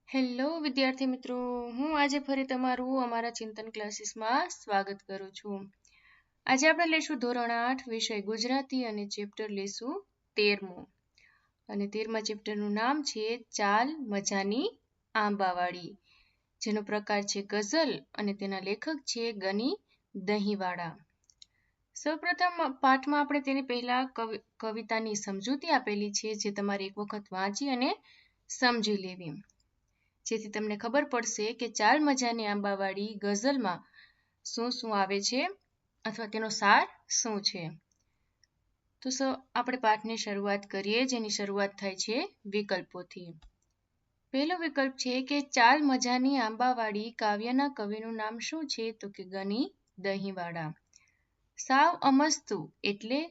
Hello વિદ્યાર્થી મિત્રો, હું આજે ફરી તમારું અમારા ચિંતન ક્લાસીસમાં સ્વાગત કરું છું. આજે આપણે લઈશું ધોરણ 8 વિષય ગુજરાતી અને ચેપ્ટર લઈશું 13મું. અને 13મા ચેપ્ટરનું નામ છે ચાલ મજાની આંબાવાડી, જેનો પ્રકાર છે ગઝલ અને તેના લેખક છે ગની દહીંવાળા. સૌપ્રથમ પાઠમાં આપણે તેની પહેલા કવિતાની સમજૂતી આપેલી છે, જે તમારે એક વખત વાંચી અને સમજી લેવી, જેથી તમને ખબર પડશે કે ચાલ મજાની આંબાવાડી ગઝલમાં શું શું આવે છે અથવા તેનો સાર શું છે. તો આપણે પાઠની શરૂઆત કરીએ, જેની શરૂઆત થાય છે વિકલ્પોથી. પહેલો વિકલ્પ છે કે ચાલ મજાની આંબાવાડી કાવ્યના કવિનું નામ શું છે? તો કે ગની દહીંવાળા. સાવ અમસ્તું એટલે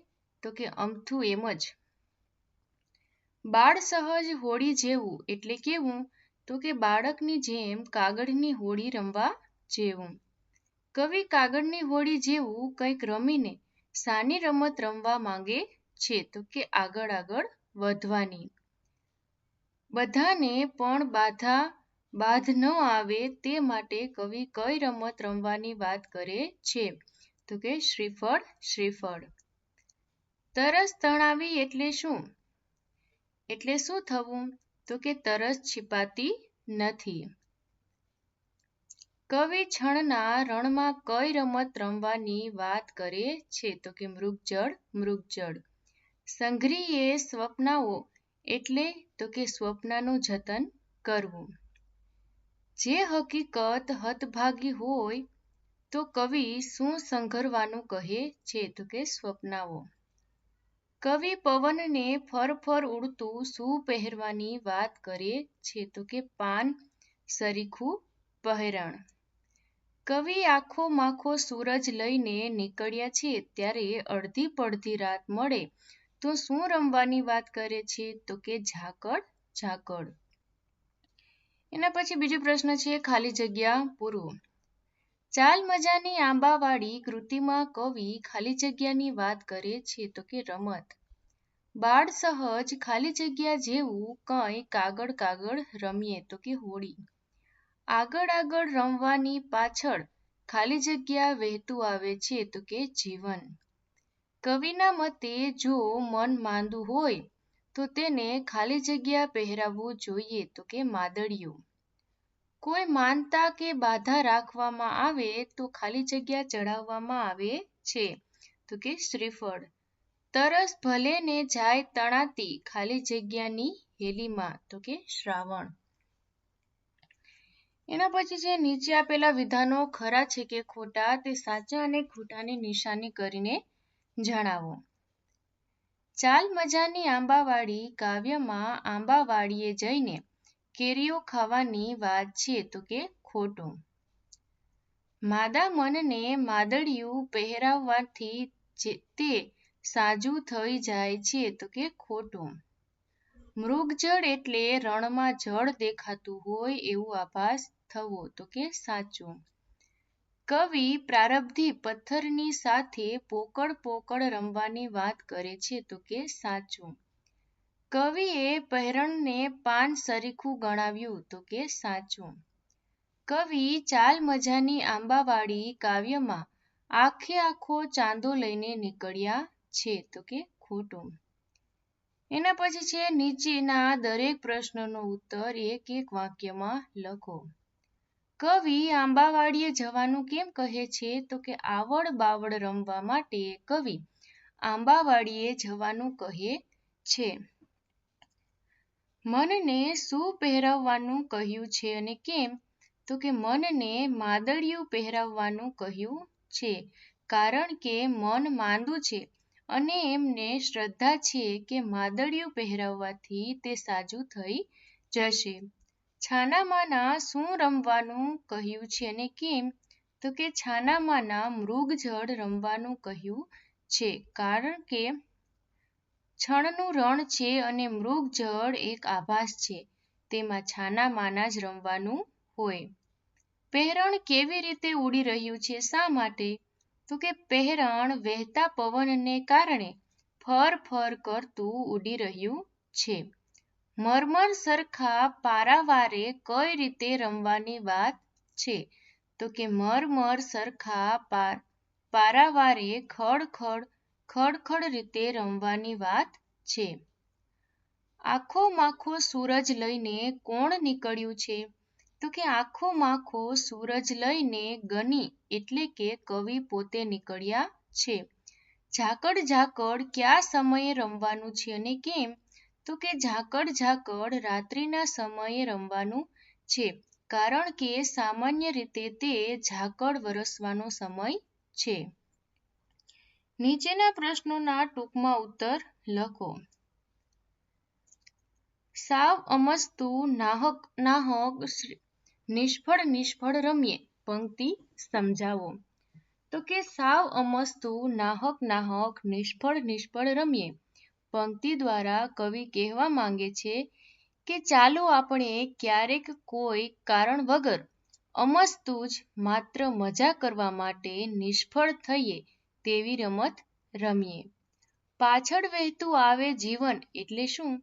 તો કે અમથું એમ જ. બાળ સહજ હોળી જેવું એટલે કેવું? તો કે બાળકની જેમ કાગળની હોળી રમવા જેવું. કવિ કાગળની હોળી જેવું કંઈક રમીને સાની રમત રમવા માંગે છે? તો કે આગળ આગળ વધવાની. બધાને પણ બાધ ન આવે તે માટે કવિ કઈ રમત રમવાની વાત કરે છે? તો કે શ્રીફળ શ્રીફળ. તરસ તણાવી એટલે શું? એટલે શું થવું? તો કે તરસ છીપાતી નથી. કવિ છણના રણમાં કઈ રમત રમવાની વાત કરે છે? તો કે મૃગજળ મૃગજળ. સંઘરીએ સ્વપ્નાઓ એટલે તો કે સ્વપ્નનું જતન કરવું. જે હકીકત હતભાગી હોય તો કવિ શું સંઘરવાનું કહે છે? તો કે સ્વપ્નાઓ. કવિ પવનને ફરફર ઉડતું શું પહેરવાની વાત કરે છે? તો કે પાન સરીખું પહેરણ. કવિ આખો માખો સૂરજ લઈને નીકળ્યા છે, ત્યારે અડધી પડધી રાત મળે તો શું રમવાની વાત કરે છે? તો કે ઝાકળ ઝાકળ. એના પછી બીજો પ્રશ્ન છે ખાલી જગ્યા પૂરવું. ચાલ મજાની આંબાવાડી કૃતિમાં કવિ ખાલી જગ્યાની વાત કરે છે? તો કે રમત. બાળ સહજ ખાલી જગ્યા જેવું કંઈ કાગળ કાગળ રમીએ તો કે હોળી. આગળ આગળ રમવાની પાછળ ખાલી જગ્યા વહેતું આવે છે તો કે જીવન. કવિના મતે જો મન માંદું હોય તો તેને ખાલી જગ્યા પહેરાવવું જોઈએ તો કે માદળિયું. કોઈ માનતા કે બાધા રાખવામાં આવે તો ખાલી જગ્યા ચડાવવામાં આવે છે તો કે શ્રીફળ. તરસ ભલે ને જાય તણાતી ખાલી જગ્યાની હેલીમાં તો કે શ્રાવણ. એના પછી છે નીચે આપેલા વિધાનો ખરા છે કે ખોટા, તે સાચા અને ખોટાની નિશાની કરીને જણાવો. ચાલ મજાની આંબાવાડી કાવ્યમાં આંબાવાડીએ જઈને કેરીઓ ખાવાની વાત છે તો કે ખોટું. માદા મનને માદળિયું પહેરાવવાથી તે સાજું થઈ જાય છે તો કે ખોટું. મૃગજળ એટલે રણમાં જળ દેખાતું હોય એવું આભાસ થવો તો કે સાચું. કવિ પ્રારબ્ધી પથ્થરની સાથે પોકળ પોકળ રમવાની વાત કરે છે તો કે સાચું. કવિએ પહેરણને પાન સરીખું ગણાવ્યું તો કે સાચું. કવિ ચાલ મજાની આંબાવાડી કાવ્યમાં આખે આખો ચાંદો લઈને નીકળ્યા છે તો કે ખોટું. એના પછી છે નીચેના દરેક પ્રશ્નનો ઉત્તર એક એક વાક્યમાં લખો. કવિ આંબાવાડીએ જવાનું કેમ કહે છે? તો કે આવડ બાવડ રમવા માટે કવિ આંબાવાડીએ જવાનું કહે છે. મનને શું પહેરાવવાનું કહ્યું છે અને કેમ? તો કે મનને માદળિયું પહેરાવવાનું કહ્યું છે, કારણ કે મન માંદું છે અને એમને શ્રદ્ધા છે કે માદળિયું પહેરાવવાથી તે સાજું થઈ જશે. છાનામાના શું રમવાનું કહ્યું છે અને કેમ? તો કે છાનામાના મૃગજળ રમવાનું કહ્યું છે, કારણ કે છણનું રણ છે અને મૃગજળ એક આભાસ છે, તેમાં છાનામાના જ રમવાનું હોય. પહેરણ કેવી રીતે ઉડી રહ્યું છે? શા માટે? તો કે પહેરણ વહેતા પવનને કારણે ફર ફર કરતું ઉડી રહ્યું છે. મરમર સરખા પારાવારે કઈ રીતે રમવાની વાત છે? તો કે મરમર સરખા પારાવારે ખડ રીતે રમવાની વાત છે. આખો માખો સૂરજ લઈને કોણ નીકળ્યું છે? તો કે આખો માખો સૂરજ લઈને ગની એટલે કે કવિ પોતે નીકળ્યા છે. ઝાકળ કયા સમયે રમવાનું છે અને કેમ? તો કે ઝાકળ રાત્રિના સમયે રમવાનું છે, કારણ કે સામાન્ય રીતે તે ઝાકળ વરસવાનો સમય છે. નીચેના પ્રશ્નોના ટૂંકમાં ઉત્તર લખો. સાવ અમસ્તું નાહક નિષ્ફળ રમીએ. પંક્તિ સમજાવો. તો કે સાવ અમસ્તું નાહક નિષ્ફળ રમીએ. પંક્તિ દ્વારા કવિ કહેવા માંગે છે કે ચાલો આપણે ક્યારેક કોઈ કારણ વગર અમસ્તું જ માત્ર મજા કરવા માટે નિષ્ફળ થઈએ તેવી રમત રમીએ. પાછળ વહેતું આવે જીવન એટલે શું?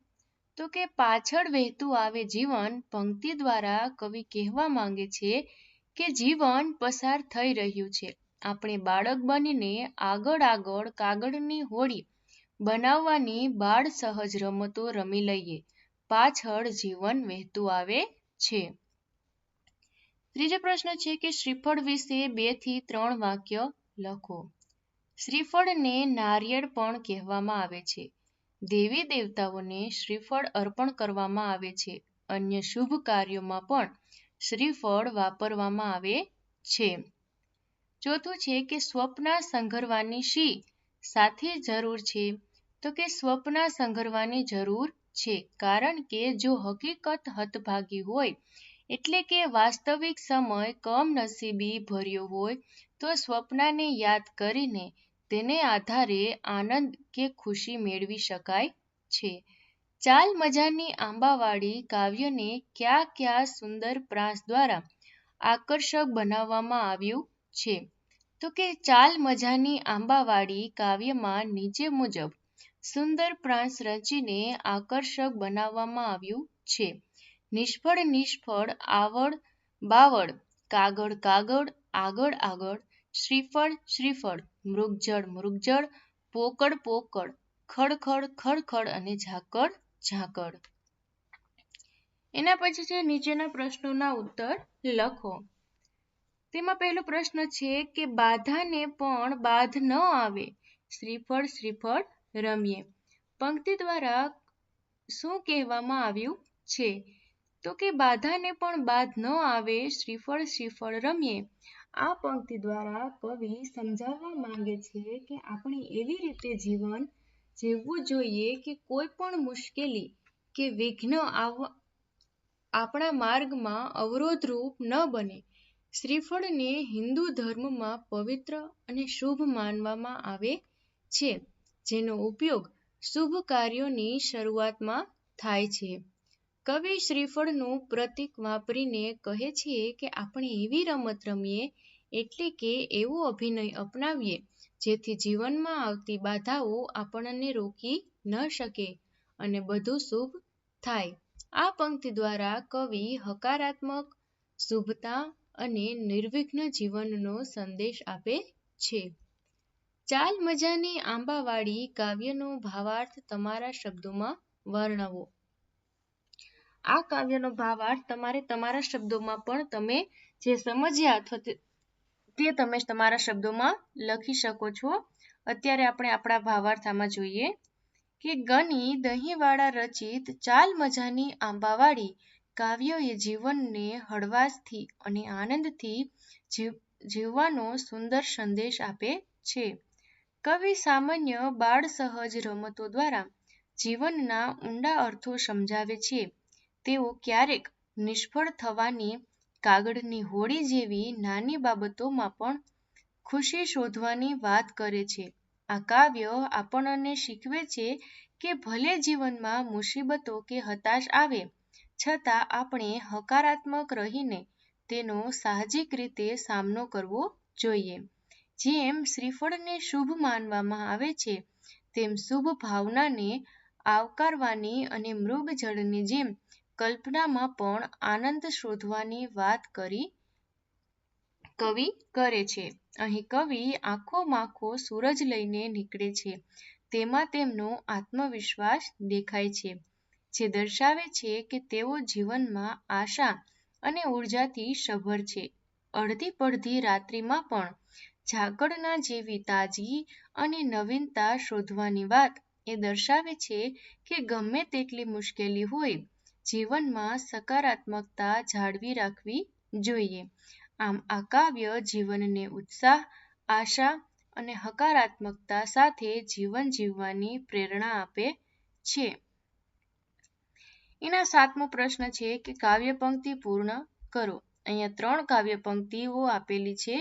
તો કે પાછળ વહેતું આવે જીવન પંક્તિ દ્વારા કવિ કહેવા માંગે છે કે જીવન પસાર થઈ રહ્યું છે. આપણે બાળક બનીને આગળ કાગળની હોડી બનાવવાની બાળ સહજ રમતો રમી લઈએ. પાછળ જીવન વહેતું આવે છે. ત્રીજો પ્રશ્ન છે કે શ્રીફળ વિશે 2 થી 3 વાક્ય લખો. શ્રીફળને નારિયેળ પણ કહેવામાં આવે છે. દેવી દેવતાઓને શ્રીફળ અર્પણ કરવામાં આવે છે. અન્ય શુભ કાર્યોમાં પણ શ્રીફળ વાપરવામાં આવે છે. ચોથું છે કે સ્વપ્ન સંઘરવાની શી સાથે જરૂર છે? તો કે સ્વપ્ન સંઘરવાની જરૂર છે, કારણ કે જો હકીકત હતભાગી હોય એટલે કે વાસ્તવિક સમય કમનસીબી ભર્યો હોય તો સ્વપ્નને યાદ કરીને તેને આધારે આનંદ કે ખુશી મેળવી શકાય છે. ચાલ મજાની આંબાવાડી કાવ્યને કયા સુંદર પ્રાસ દ્વારા આકર્ષક બનાવવામાં આવ્યું છે? તો કે ચાલ મજાની આંબાવાડી કાવ્યમાં નીચે મુજબ સુંદર પ્રાસ રચીને આકર્ષક બનાવવામાં આવ્યું છે. નિષ્ફળ આવડ બાવડ કાગળ આગળ શ્રીફળ મૃગજળ પોકળ ખડખડ અને ઝાકળ. એના પછી છે નીચેના પ્રશ્નોના ઉત્તર લખો. તેમાં પહેલો પ્રશ્ન છે કે બાધાને પણ બાધ ન આવે, શ્રીફળ રમીએ. પંક્તિ દ્વારા શું કહેવામાં આવ્યું છે? તો કે બાધાને પણ બાધ ન આવે, શ્રીફળ રમીએ. આ પંક્તિ દ્વારા કવિ સમજાવવા માંગે છે કે આપણે એવી રીતે જીવન જીવવું જોઈએ કે કોઈ પણ મુશ્કેલી કે વિઘ્ન આપણા માર્ગમાં અવરોધરૂપ ન બને. શ્રીફળને હિન્દુ ધર્મમાં પવિત્ર અને શુભ માનવામાં આવે છે, જેનો ઉપયોગ શુભ કાર્યોની શરૂઆતમાં થાય છે. કવિ શ્રીફળનું પ્રતીક વાપરીને કહે છે કે આપણે એવી રમત રમીએ એટલે કે એવો અભિનય અપનાવીએ જેથી જીવનમાં આવતી બાધાઓ આપણને રોકી ન શકે અને બધું શુભ થાય. આ પંક્તિ દ્વારા કવિ હકારાત્મક, શુભતા અને નિર્વિઘ્ન જીવનનો સંદેશ આપે છે. ચાલ મજાની આંબાવાડી કાવ્યનો ભાવાર્થ તમારા શબ્દોમાં વર્ણવો. આ કાવ્યનો ભાવાર્થ તમારે તમારા શબ્દોમાં પણ તમે જે સમજ્યા અથવા તે તમે તમારા શબ્દોમાં લખી શકો છો. અત્યારે આપણે આપણા ભાવાર્થ આમાં જોઈએ કે ગની દહીંવાળા રચિત ચાલ મજાની આંબાવાડી કાવ્ય એ જીવનને હળવાશથી અને આનંદથી જીવવાનો સુંદર સંદેશ આપે છે. કવિ સામાન્ય બાળ સહજ રમતો દ્વારા જીવનના ઊંડા અર્થો સમજાવે છે. તેઓ ક્યારેક નિષ્ફળ થવાની, કાગળની હોડી જેવી નાની બાબતોમાં પણ ખુશી શોધવાની વાત કરે છે. આ કાવ્ય આપણને શીખવે છે કે ભલે જીવનમાં મુસીબતો કે હતાશ આવે, છતાં આપણે હકારાત્મક રહીને તેનો સાહજિક રીતે સામનો કરવો જોઈએ. જેમ શ્રીફળને શુભ માનવામાં આવે છે, તેમ શુભ ભાવનાને આવકારવાની અને મૃગજળની જેમ કલ્પનામાં પણ આનંદ શોધવાની વાત કવિ કરે છે. અહીં કવિ આખો માખો સૂરજ લઈને નીકળે છે. તેમાં તેમનો આત્મવિશ્વાસ દેખાય છે, જે દર્શાવે છે કે તેઓ જીવનમાં આશા અને ઉર્જાથી સભર છે. અડધી પડધી રાત્રિમાં પણ ઝાકળના જેવી તાજગી અને નવીનતા શોધવાની વાત એ દર્શાવે છે કે ગમે તેટલી મુશ્કેલી હોય, જીવનમાં સકારાત્મકતા જાળવી રાખવી જોઈએ. આમ આ કાવ્ય જીવનને ઉત્સાહ, આશા અને હકારાત્મકતા સાથે જીવન જીવવાની પ્રેરણા આપે છે. એના 7મો પ્રશ્ન છે કે કાવ્ય પંક્તિ પૂર્ણ કરો. અહીંયા 3 કાવ્ય પંક્તિઓ આપેલી છે.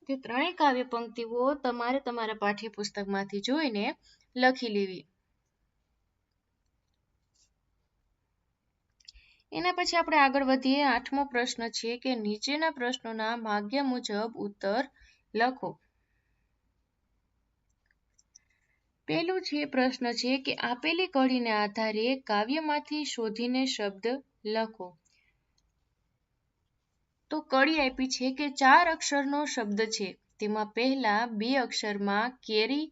તે ત્રણેય કાવ્ય પંક્તિઓ તમારે તમારા પાઠ્યપુસ્તકમાંથી જોઈને લખી લેવી. એના પછી આપણે આગળ વધીએ. 8મો પ્રશ્ન છે કે નીચેના પ્રશ્નોના માગ્યા મુજબ ઉત્તર લખો. પહેલું છે પ્રશ્ન છે કે આપેલી કડીને આધારે કાવ્યમાંથી શોધીને શબ્દ લખો. તો કડી આપી છે કે 4 અક્ષરનો શબ્દ છે. તેમાં પહેલા 2 અક્ષરમાં કેરી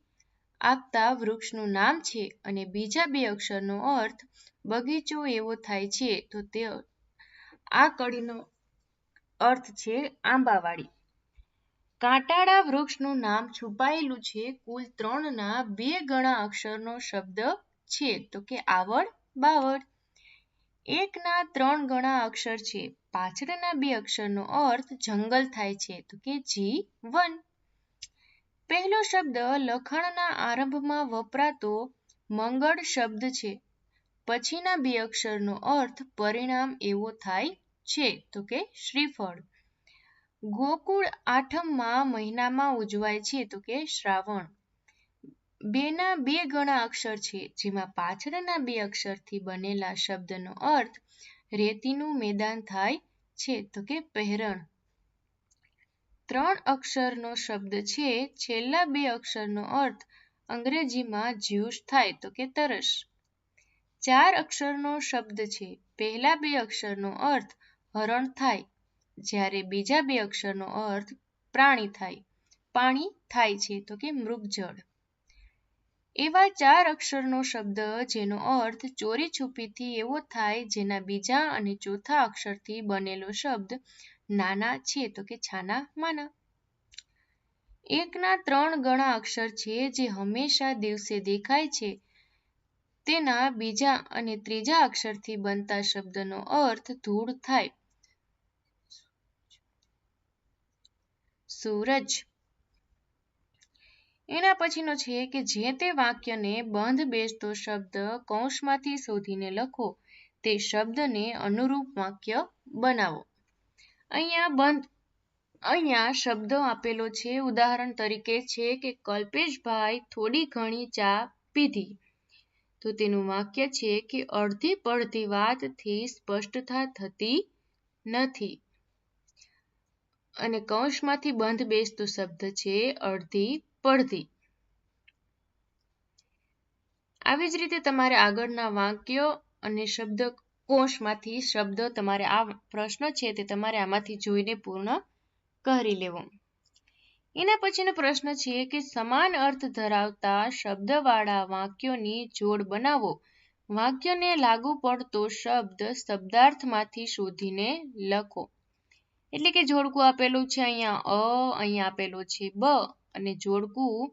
આપતા વૃક્ષનું નામ છે અને બીજા 2 અક્ષરનો અર્થ બગીચો એવો થાય છે. તો તે આ કડીનો અર્થ છે આંબાવાડી. કાંટાળા વૃક્ષનું નામ છુપાયેલું છે. કુલ 3ના 2 ગણા અક્ષરનો શબ્દ છે. તો કે આવડ, બાવળ. 1ના 3 ગણા અક્ષર છે. પાછળના 2 અક્ષરનો અર્થ જંગલ થાય છે. તો કે જીવન. પહેલો શબ્દ લખાણના આરંભમાં વપરાતો મંગળ શબ્દ છે. પછીના 2 અક્ષરનો અર્થ પરિણામ એવો થાય છે. તો કે શ્રીફળ. ગોકુળ આઠમમાં મહિનામાં ઉજવાય છે. તો કે શ્રાવણ. 2ના 2 ગણા અક્ષર છે. જેમાં પાછળના 2 અક્ષરથી બનેલા શબ્દનો અર્થ રેતીનું મેદાન થાય છે. તો કે પહેરણ. 3 અક્ષરનો શબ્દ છે. છેલ્લા 2 અક્ષરનો અર્થ અંગ્રેજીમાં જ્યુસ થાય. તો કે તરસ. 4 અક્ષરનો શબ્દ છે. પહેલા 2 અક્ષરનો અર્થ હરણ થાય, જ્યારે બીજા 2 અક્ષરનો અર્થ પ્રાણી થાય, પાણી થાય છે. તો કે મૃગજળ. એવા 4 અક્ષરનો શબ્દ જેનો અર્થ ચોરી છુપીથી એવો થાય, જેના બીજા અને ચોથા અક્ષરથી બનેલો શબ્દ નાના છે. તો કે છાના માના. 1ના 3 ગણા અક્ષર છે. જે હંમેશા દિવસે દેખાય છે. તેના બીજા અને ત્રીજા અક્ષરથી બનતા શબ્દનો અર્થ ધૂળ થાય. સૂરજ. એના પછીનો છે કે જે તે વાક્યને બંધ બેસતો શબ્દ કૌંસમાંથી શોધીને લખો. તે શબ્દને અનુરૂપ વાક્ય બનાવો. અહીંયા શબ્દો આપેલો છે. ઉદાહરણ તરીકે છે કે કલ્પેશભાઈ થોડી ઘણી ચા પીધી. તો તેનું વાક્ય છે કે અડધી પડધી વાતથી સ્પષ્ટતા થતી નથી. અને કૌંસમાંથી બંધ બેસતો શબ્દ છે અડધી પડધી. આવી જ રીતે તમારે આગળના વાક્યો અને શબ્દ કોષમાંથી શબ્દ તમારે આ પ્રશ્ન છે તે તમારે આમાંથી જોઈને પૂર્ણ કરી લેવો. એના પછીનો પ્રશ્ન છે કે સમાન અર્થ ધરાવતા શબ્દવાળા વાક્યોની જોડ બનાવો. વાક્યને લાગુ પડતો શબ્દ શબ્દાર્થમાંથી શોધીને લખો. એટલે કે જોડકું આપેલું છે અહીંયા આપેલો છે બ અને જોડકું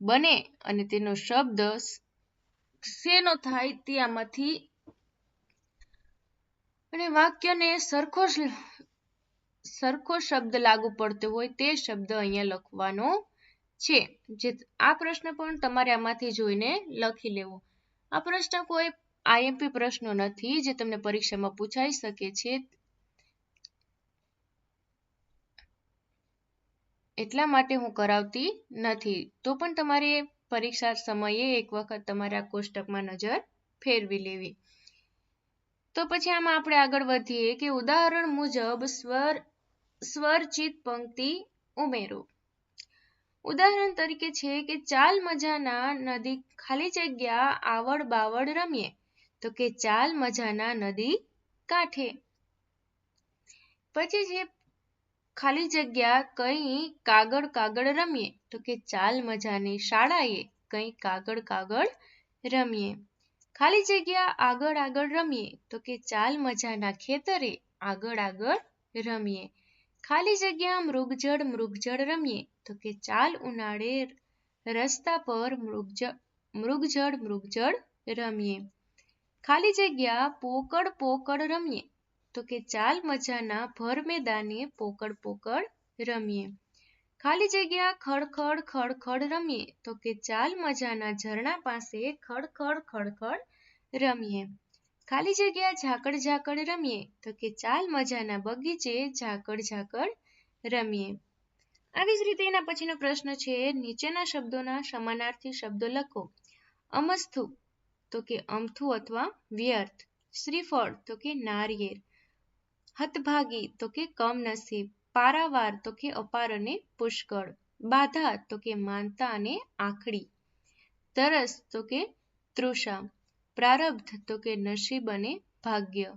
બને અને તેનો શબ્દ શેનો થાય તે આમાંથી અને વાક્યને સરખો શબ્દ લાગુ પડતો હોય તે શબ્દ અહીંયા લખવાનો છે. જે આ પ્રશ્ન પણ તમારે આમાંથી જોઈને લખી લેવો. આ પ્રશ્ન કોઈ આઈએમપી પ્રશ્નો નથી જે તમને પરીક્ષામાં પૂછાઈ શકે છે. એટલા માટે હું કરાવતી નથી. તો પણ તમારે પરીક્ષા સમયે એક વખત તમારે આ કોષ્ટકમાં નજર ફેરવી લેવી. તો પછી આમાં આપણે આગળ વધીએ કે ઉદાહરણ મુજબ સ્વરચિત પંક્તિ ઉમેરો. ઉદાહરણ તરીકે છે કે ચાલ મજાના નદી ખાલી જગ્યા આવડ બાવડ રમીએ, તો કે ચાલ મજાના નદી કાંઠે. પછી છે ખાલી જગ્યા કઈ કાગળ કાગળ રમીએ, તો કે ચાલ મજાની શાળાએ કઈ કાગળ કાગળ રમીએ. ખાલી જગ્યા આગળ આગળ રમીએ, તો કે ચાલ મજાના ખેતરે આગળ આગળ રમીએ. ખાલી જગ્યા મૃગજળ મૃગજળ રમીએ, તો કે ચાલ ઉનાળે રસ્તા પર મૃગજળ મૃગજળ રમીએ. ખાલી જગ્યા પોકળ પોકળ રમીએ, તો કે ચાલ મજાના ભર મેદાને પોકળ પોકળ રમીએ. ખાલી જગ્યા ખડખડ ખડખડ રમીએ, તો કે ચાલ મજાના ઝરણા પાસે ખડખડ ખડખડ રમીએ. ખાલી જગ્યા ઝાકળ ઝાકળ રમીએ, તો કે ચાલ મજાના બગીચે ઝાકળ ઝાકળ રમીએ. આવી જ રીતે એના પછીનો પ્રશ્ન છે, નીચેના શબ્દોના સમાનાર્થી શબ્દો લખો. અમસ્તુ તો કે અમથું અથવા વ્યર્થ. શ્રીફળ તો કે નારિયેળ. હતભાગી તો કે કમનસીબ. પારાવાર તો કે અપાર અને પુષ્કળ. બાધા તો કે માનતા અને આખડી. તરસ તો કે તૃષા. પ્રારબ્ધ તો કે નસીબ અને ભાગ્ય.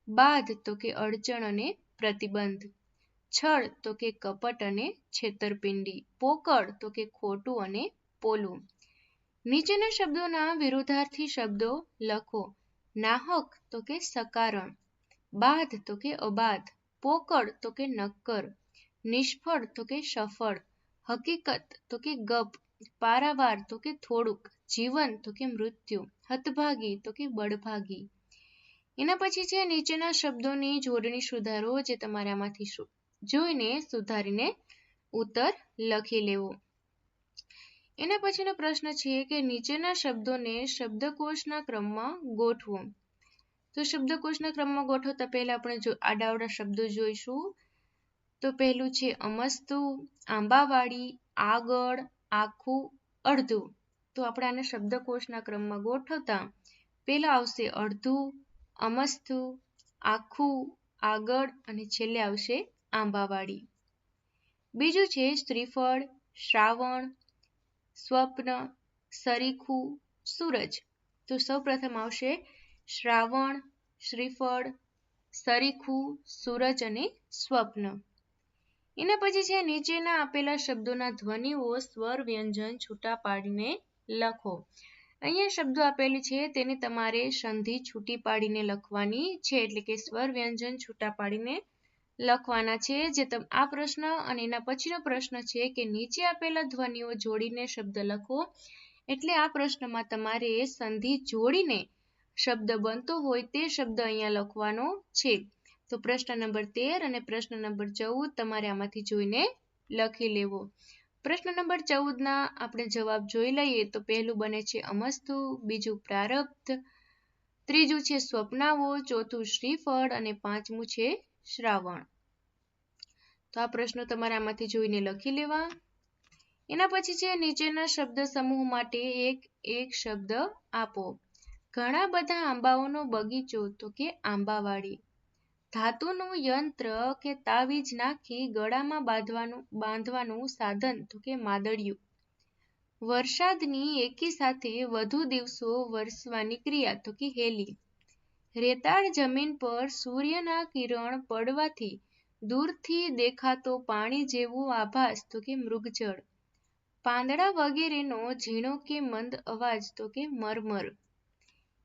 બાધ તો કે અડચણ અને પ્રતિબંધ. છળ તો કે કપટ અને છેતરપિંડી. પોકળ તો કે ખોટું અને પોલું. નીચેના શબ્દોના વિરુદ્ધાર્થી શબ્દો લખો. નાહક તો કે સકારણ. બાધ તો કે અબાધ. પોકળ તો કે નક્કર. નિષ્ફળ તો કે સફળ. હકીકત તો કે ગપ. પારાવાર તો કે થોડુંક. જીવન તો કે મૃત્યુ. હતભાગી તો કે બળભાગી. એના પછી છે નીચેના શબ્દોની જોડણી સુધારો, જે તમારે આમાંથી જોઈને સુધારીને ઉત્તર લખી લેવો. એના પછીનો પ્રશ્ન છે કે નીચેના શબ્દોને શબ્દકોશના ક્રમમાં ગોઠવો. તો શબ્દકોશના ક્રમમાં ગોઠવતા પહેલા આપણે આડાઅવળા શબ્દો જોઈશું. તો પહેલું છે અમસ્તુ, આંબાવાડી, આગળ, આખું, અડધું. તો આપણે આને શબ્દકોશના ક્રમમાં ગોઠવતા પહેલા આવશે અડધું, અમસ્તુ, આખું, આગળ અને છેલ્લે આવશે આંબાવાડી. બીજું છે શ્રીફળ, શ્રાવણ, સ્વપ્ન, સરીખું, સૂરજ. તો સૌપ્રથમ આવશે શ્રાવણ, શ્રીફળ, સરીખું, સૂરજ અને સ્વપ્ન. એના પછી છે નીચેના આપેલા શબ્દોના ધ્વનિઓ સ્વર વ્યંજન છૂટા પાડીને લખો. અહીંયા શબ્દો આપેલી છે તેને તમારે સંધિ છૂટી પાડીને લખવાની છે, એટલે કે સ્વર વ્યંજન છૂટા પાડીને લખવાના છે. જે આ પ્રશ્ન અને એના પછીનો પ્રશ્ન છે કે નીચે આપેલા ધ્વનિઓ જોડીને શબ્દ લખો. એટલે આ પ્રશ્નમાં તમારે સંધિ જોડીને શબ્દ બનતો હોય તે શબ્દ અહીંયા લખવાનો છે. તો પ્રશ્ન નંબર 13 અને પ્રશ્ન નંબર 14 તમારે આમાંથી જોઈને લખી લેવો. પ્રશ્ન નંબર 14ના આપણે જવાબ જોઈ લઈએ. તો પહેલું બને છે અમસ્તુ, બીજું પ્રારબ્ધ, ત્રીજું છે સ્વપ્નાઓ, ચોથું શ્રીફળ અને પાંચમું છે શ્રાવણ. તો આ પ્રશ્નો તમારે આમાંથી જોઈને લખી લેવા. એના પછી છે નીચેના શબ્દ સમૂહ માટે એક શબ્દ આપો. ઘણા બધા આંબાઓનો બગીચો, તો કે આંબાવાડી. ધાતુનું યંત્ર કે તાવીજ નાખી ગળામાં બાંધવાનું સાધન, તો કે માદળિયું. વરસાદની એકી સાથે વધુ દિવસો વરસવાની ક્રિયા, તો કે હેલી. રેતાળ જમીન પર સૂર્યના કિરણ પડવાથી દૂરથી દેખાતો પાણી જેવો આભાસ, તો કે મૃગજળ. પાંદડા વગેરેનો ઝીણો કે મંદ અવાજ, તો કે મરમર.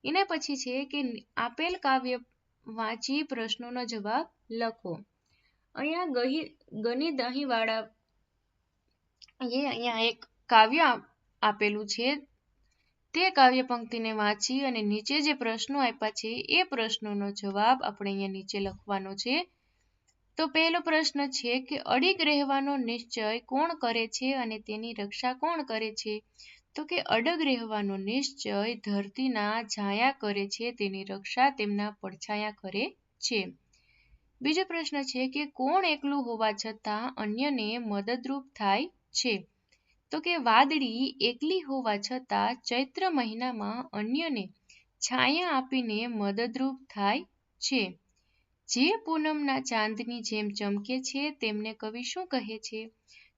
એના પછી છે કે આપેલ કાવ્ય વાંચી પ્રશ્નોનો જવાબ લખો. અહીંયા ગણિત અહીંવાળા અહીંયા એક કાવ્ય આપેલું છે. તે કાવ્ય પંક્તિને વાંચી અને નીચે જે પ્રશ્નો આપ્યા છે એ પ્રશ્નોનો જવાબ આપણે અહીંયા નીચે લખવાનો છે. તો પહેલો પ્રશ્ન છે કે અડીગ રહેવાનો નિશ્ચય કોણ કરે છે અને તેની રક્ષા કોણ કરે છે? તો કે અડગ રહેવાનો નિશ્ચય ધરતીના છાયા કરે છે, તેની રક્ષા તેમના પડછાયા કરે છે. બીજો પ્રશ્ન છે કે કોણ એકલું હોવા છતાં અન્યને મદદરૂપ થાય છે? તો કે વાદળી એકલી હોવા છતાં ચૈત્ર મહિનામાં અન્યને છાયા આપીને મદદરૂપ થાય છે. જે પૂનમના ચાંદની જેમ ચમકે છે તેમને કવિ શું કહે છે?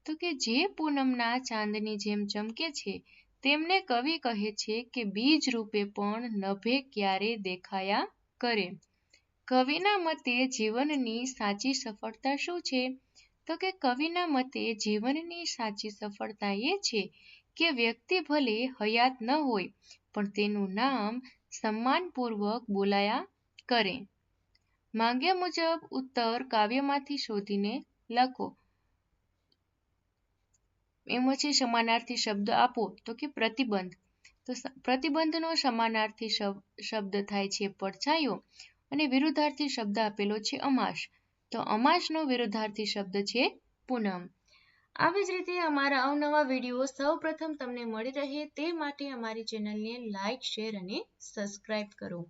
તો કે જે પૂનમના ચાંદની જેમ ચમકે છે તેમને કવિ કહે છે કે બીજ રૂપે પણ નભે ક્યારે દેખાયા કરે. કવિના મતે જીવનની સાચી સફળતા શું છે? તો કે કવિના મતે જીવનની સાચી સફળતા એ છે કે વ્યક્તિ ભલે હયાત ન હોય પણ તેનું નામ સન્માનપૂર્વક બોલાયા કરે. માંગ્યા મુજબ ઉત્તર કાવ્યમાંથી શોધીને લખો. એમ છે સમાનાર્થી શબ્દ આપો તો કે પ્રતિબંધ. તો પ્રતિબંધનો સમાનાર્થી શબ્દ થાય છે પડછાયો અને વિરુદ્ધાર્થી શબ્દ આપેલો છે અમાસ. તો અમાસનો વિરુદ્ધાર્થી શબ્દ છે પૂનમ. આવી જ રીતે અમારા અવનવા વિડીયો સૌપ્રથમ તમને મળી રહે તે માટે અમારી ચેનલને લાઈક, શેર અને સબસ્ક્રાઇબ કરો.